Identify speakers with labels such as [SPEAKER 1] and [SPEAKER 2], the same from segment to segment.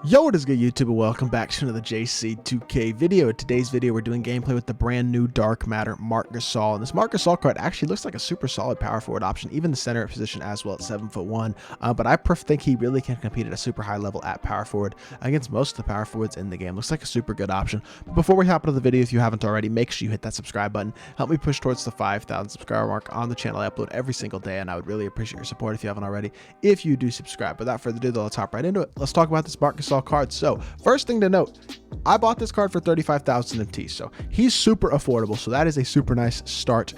[SPEAKER 1] Yo, what is good, YouTube, and welcome back to another JC2K video. In today's video, we're doing gameplay with the brand new Dark Matter MARC GASOL, and this MARC GASOL card actually looks like a super solid power forward option, even the center position as well at 7'1". But I think he really can compete at a super high level at power forward against most of the power forwards in the game. Looks like a super good option. But before we hop into the video, if you haven't already, make sure you hit that subscribe button. Help me push towards the 5,000 subscriber mark on the channel. I upload every single day, and I would really appreciate your support if you haven't already, if you do subscribe. Without further ado, though, let's hop right into it. Let's talk about this MARC GASOL card. So first thing to note, I bought this card for 35,000 MT, so he's super affordable. So that is a super nice start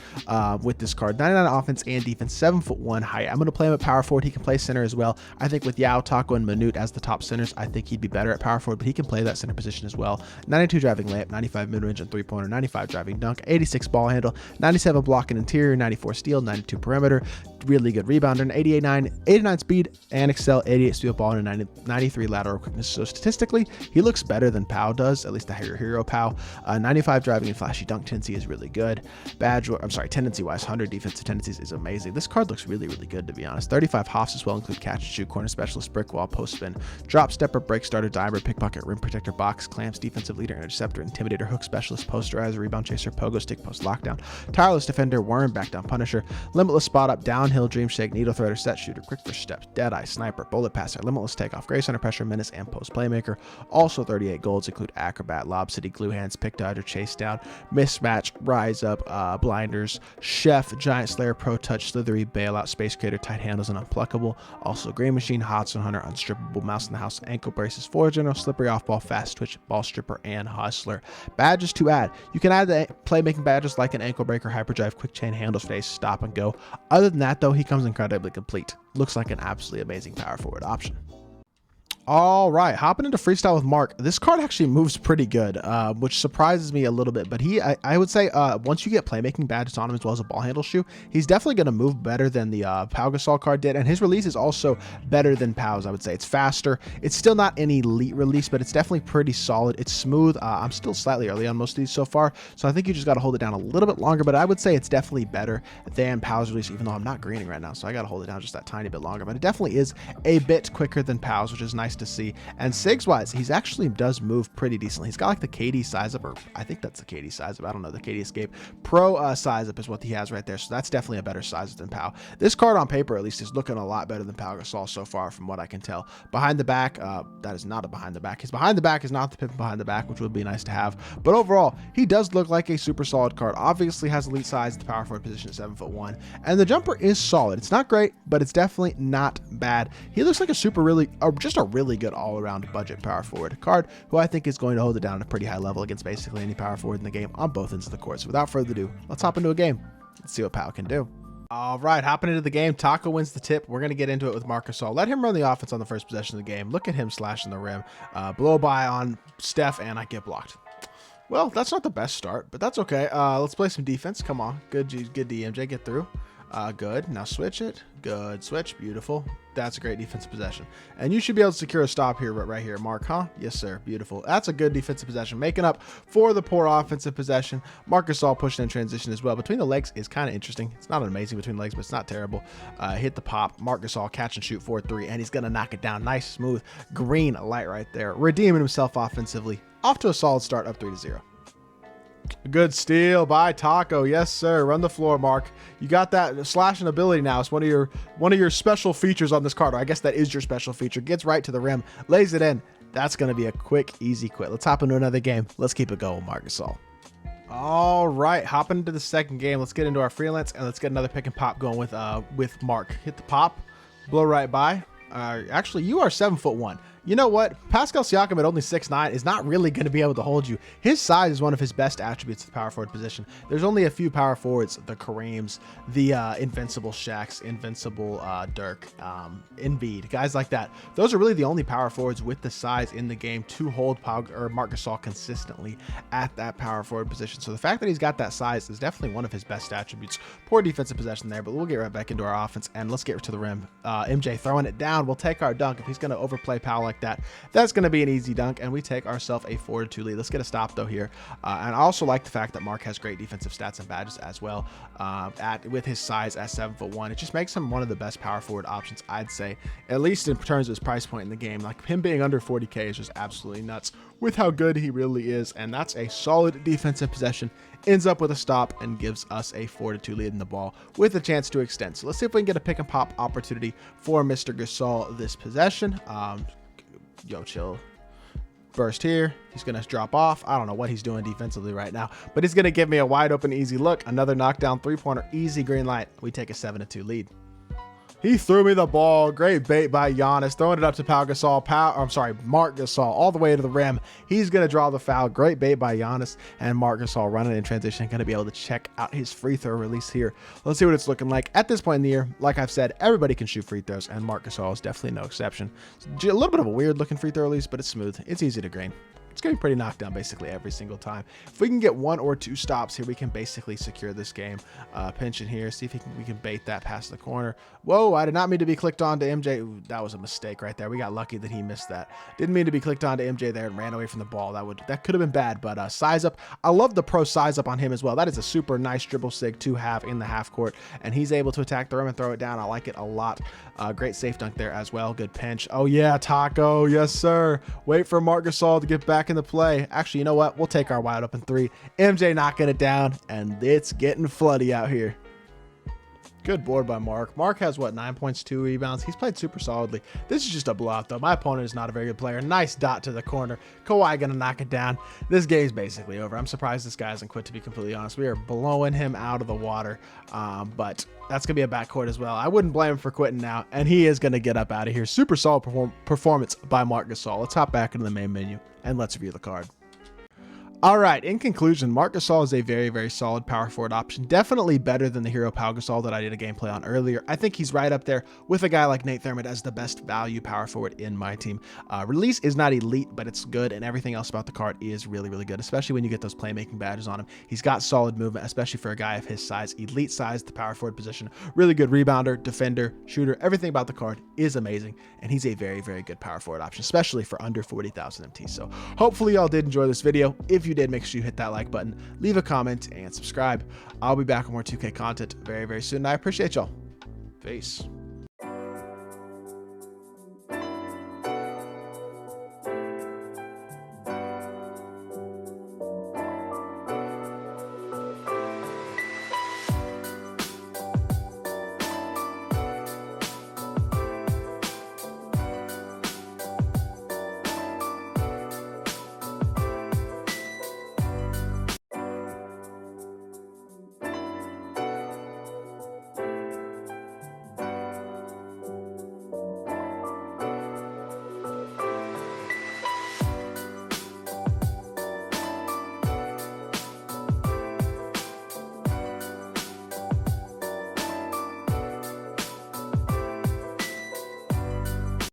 [SPEAKER 1] with this card. 99 offense and defense, 7'1" height. I'm going to play him at power forward. He can play center as well. I think with Yao, Taco, and Manute as the top centers, I think he'd be better at power forward, but he can play that center position as well. 92 driving layup, 95 mid-range and three-pointer, 95 driving dunk, 86 ball handle, 97 block and interior, 94 steal, 92 perimeter, really good rebounder, and 89 speed and excel, 88 steal ball, and 93 lateral quickness. So statistically, he looks better than Pow does, at least the hero Pow. 95 driving and flashy dunk tendency is really good. Tendency wise, 100 defensive tendencies is amazing. This card looks really good, to be honest. 35 hops as well, include catch and shoot, corner specialist, brick wall, post spin, drop stepper, break starter, dimer, pickpocket, rim protector, box clamps, defensive leader, interceptor, intimidator, hook specialist, posterizer, rebound chaser, pogo stick, post lockdown, tireless defender, worm, back down punisher, limitless spot up, downhill, dream shake, needle threader, set shooter, quick first steps, dead eye, sniper, bullet passer, limitless takeoff, grace under pressure, menace, and post playmaker. Also 38 golds include acrobat, lob city, glue hands, pick dodger, chase down, mismatch, rise up, blinders, chef, giant slayer, pro touch, slithery, bailout, space creator, tight handles, and unpluckable. Also green machine, Hodson hunter, unstrippable, mouse in the house, ankle braces, floor general, slippery off ball, fast twitch, ball stripper, and hustler. Badges to add: you can add the playmaking badges like an ankle breaker, hyperdrive, quick chain, handle face, stop and go. Other than that, though, he comes incredibly complete. Looks like an absolutely amazing power forward option. All right, hopping into freestyle with MARC. This card actually moves pretty good, which surprises me a little bit. But I would say once you get playmaking badges on him as well as a ball handle shoe, he's definitely going to move better than the Pow GASOL card did. And his release is also better than Pow's, I would say. It's faster. It's still not an elite release, but it's definitely pretty solid. It's smooth. I'm still slightly early on most of these so far, so I think you just got to hold it down a little bit longer. But I would say it's definitely better than Pow's release, even though I'm not greening right now, so I got to hold it down just that tiny bit longer. But it definitely is a bit quicker than Pow's, which is nice to see. And SIGs wise, he's actually does move pretty decently. He's got like the KD size up, or I think that's the KD size up. I don't know. The KD Escape Pro size up is what he has right there. So that's definitely a better size than Pow. This card on paper, at least, is looking a lot better than Pow GASOL so far, from what I can tell. Behind the back, that is not a behind the back. His behind the back is not the pip behind the back, which would be nice to have. But overall, he does look like a super solid card. Obviously has elite size at the power forward position at 7'1", and the jumper is solid. It's not great, but it's definitely not bad. He looks like just a really good all-around budget power forward card, who I think is going to hold it down at a pretty high level against basically any power forward in the game on both ends of the court. So without further ado, let's hop into a game. Let's see what Pow can do. All right, hopping into the game. Taco wins the tip. We're going to get into it with MARC GASOL. Let him run the offense on the first possession of the game. Look at him slashing the rim. Blow by on Steph, and I get blocked. Well, that's not the best start, but that's okay. Let's play some defense. Come on. Good DMJ. Get through. Good. Now switch it. Good. Switch. Beautiful. That's a great defensive possession. And you should be able to secure a stop here, right here, MARC, huh? Yes, sir. Beautiful. That's a good defensive possession, making up for the poor offensive possession. MARC GASOL pushing in transition as well. Between the legs is kind of interesting. It's not amazing between the legs, but it's not terrible. Hit the pop. MARC GASOL catch and shoot 4-3, and he's going to knock it down. Nice, smooth, green light right there. Redeeming himself offensively. Off to a solid start, up 3-0. Good steal by Taco. Yes, sir. Run the floor, MARC. You got that slashing ability now. It's one of your special features on this card. Or I guess that is your special feature. Gets right to the rim, lays it in. That's going to be a quick, easy quit. Let's hop into another game. Let's keep it going, MARC GASOL. All right, hopping into the second game. Let's get into our freelance, and let's get another pick and pop going with MARC. Hit the pop, blow right by. Actually, you are 7'1". You know what? Pascal Siakam at only 6'9" is not really going to be able to hold you. His size is one of his best attributes at the power forward position. There's only a few power forwards, the Kareems, the invincible Shaqs, invincible Dirk, Embiid, guys like that. Those are really the only power forwards with the size in the game to hold MARC GASOL consistently at that power forward position. So the fact that he's got that size is definitely one of his best attributes. Poor defensive possession there, but we'll get right back into our offense, and let's get to the rim. MJ throwing it down. We'll take our dunk. If he's going to overplay Powell like like that. That's going to be an easy dunk, and we take ourselves a 4-2 lead. Let's get a stop though here. And I also like the fact that Mark has great defensive stats and badges as well. With his size at 7'1", it just makes him one of the best power forward options, I'd say, at least in terms of his price point in the game. Like, him being under 40K is just absolutely nuts with how good he really is, and that's a solid defensive possession. Ends up with a stop and gives us a 4-2 lead in the ball with a chance to extend. So let's see if we can get a pick and pop opportunity for Mr. GASOL this possession. Yo, chill. Burst here. He's going to drop off. I don't know what he's doing defensively right now, but he's going to give me a wide open, easy look. Another knockdown three-pointer, easy green light. We take a 7-2 lead. He threw me the ball. Great bait by Giannis. Throwing it up to Marc Gasol all the way to the rim. He's going to draw the foul. Great bait by Giannis. And Marc Gasol running in transition. Going to be able to check out his free throw release here. Let's see what it's looking like. At this point in the year, like I've said, everybody can shoot free throws, and Marc Gasol is definitely no exception. A little bit of a weird looking free throw release, but it's smooth. It's easy to green. It's going to be pretty knocked down basically every single time. If we can get 1 or 2 stops here, we can basically secure this game. Pinch in here. See if we can bait that past the corner. Whoa, I did not mean to be clicked on to MJ. Ooh, that was a mistake right there. We got lucky that he missed that. Didn't mean to be clicked on to MJ there and ran away from the ball. That could have been bad, but size up. I love the pro size up on him as well. That is a super nice dribble sig to have in the half court, and he's able to attack the rim and throw it down. I like it a lot. Great safe dunk there as well. Good pinch. Oh yeah, Taco. Yes, sir. Wait for Marc Gasol to get back in the play. Actually, you know what? We'll take our wide open 3. MJ knocking it down, and it's getting floody out here. Good board by Mark. Mark has, what, 9 points, 2 rebounds. He's played super solidly. This is just a blowout, though. My opponent is not a very good player. Nice dot to the corner. Kawhi gonna knock it down. This game's basically over. I'm surprised this guy hasn't quit, to be completely honest. We are blowing him out of the water, but that's gonna be a backcourt as well. I wouldn't blame him for quitting now, and he is gonna get up out of here. Super solid performance by Marc Gasol. Let's hop back into the main menu, and let's review the card. All right, in conclusion, Marc Gasol is a very, very solid power forward option. Definitely better than the Hero Pau Gasol that I did a gameplay on earlier. I think he's right up there with a guy like Nate Thurmond as the best value power forward in my team. Release is not elite, but it's good, and everything else about the card is really, really good, especially when you get those playmaking badges on him. He's got solid movement, especially for a guy of his size. Elite size, the power forward position. Really good rebounder, defender, shooter. Everything about the card is amazing, and he's a very, very good power forward option, especially for under 40,000 MT. So hopefully y'all did enjoy this video. If you did, make sure you hit that like button, leave a comment, and subscribe. I'll be back with more 2K content very, very soon. I appreciate y'all. Peace.